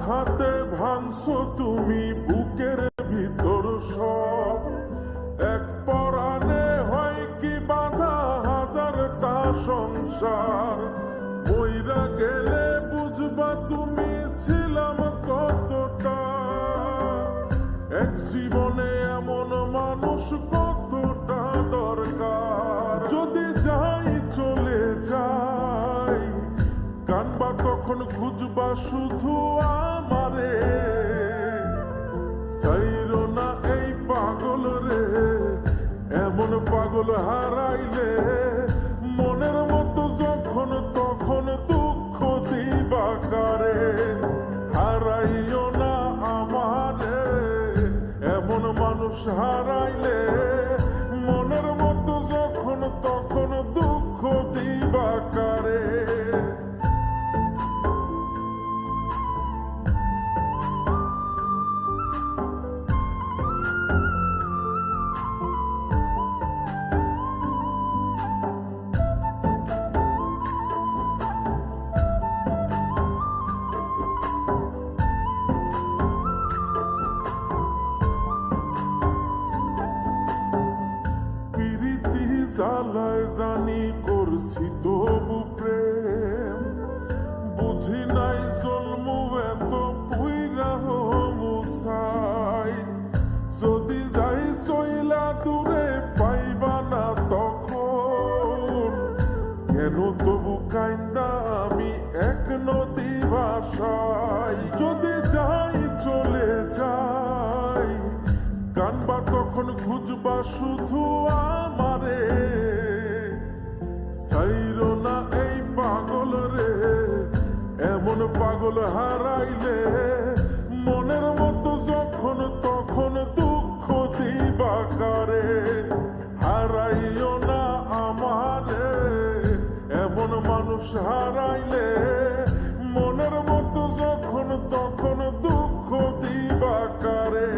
আঘাতে ভাঙছো তুমি বুকের ভিতর সব, এক পরাণে হয় কি বাঁধা হাজারটা সংসার। মইরা গেলে বুঝবা তুমি ছিলাম কতটা, এক জীবনে এমন মানুষ কতটা দরকার। যদি যাই চলে যাই কানবা তখন খুঁজবা শুধু আমারে, সাইরো না এই পাগল রে, এমন পাগল হারাইলে মনের মতো যখন তখন দুঃখ দিবা কারে। হারাইও না আমারে, এমন মানুষ হারাইলে মনের মতো যখন তখন দুঃখ দিবা কারে। জ্বালায় জানি করছি তবু প্রেম, বুঝি নাই জন্মু এত পুইরা মুসাই। যদি যাই চইলা দূরে পাইবা না তখন, কেন তবু কাইন্দা আমি এক নদী ভাষাই। যদি যাই চলে যাই কানবা তখন খুঁজবা শুধু আমারে, সাইরো না এই পাগল রে, এমন পাগল হারাইলে মনের মতো যখন তখন দুঃখ দিবা কারে। হারাইও না আমারে, এমন মানুষ হারাইলে মনের মতো যখন তখন দুঃখ দিবা কারে।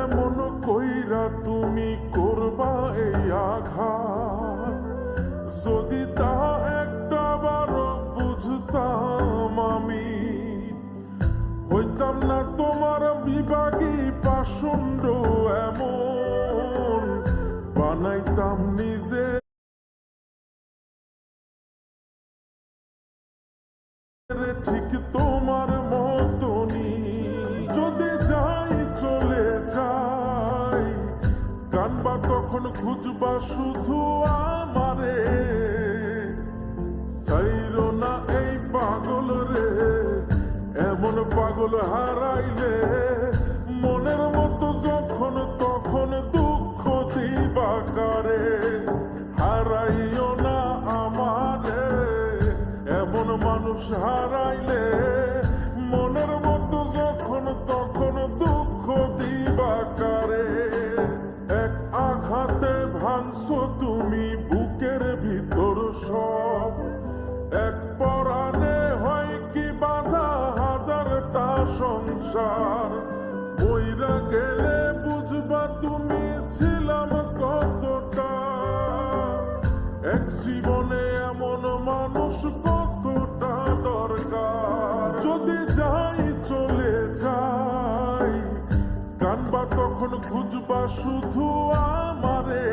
এমন কইরা তুমি করবা এই আঘাত, যদি তা একটা বারো বুঝতাম আমি, হইতাম না তোমার বিভাগী পাষণ্ড এমন, বানাইতাম নিজে ঠিক তোমার মতনি। যদি যাই চলে যাই কানবা তখন খুঁজবা শুধু আমারে, সাইরো না এই পাগল রে, এমন পাগল হারাইলে মনের মতো যখন তখন দুঃখ দিবা কারে। হারাইও না আমারে, এমন মানুষ হারাইলে মনের মতো যখন তখন দুঃখ দিবা কারে। এক আঘাতে ভাঙছো তুমি বুকের ভিতর সব, এক পরাণে হয় কি বাঁধা হাজারটা সংসার। মইরা গেলে বুঝবা তুমি ছিলাম কতটা, এক জীবনে এমন মানুষ কতটা দরকার। যদি যাই চলে যাই কানবা তখন খুঁজবা শুধু আমারে,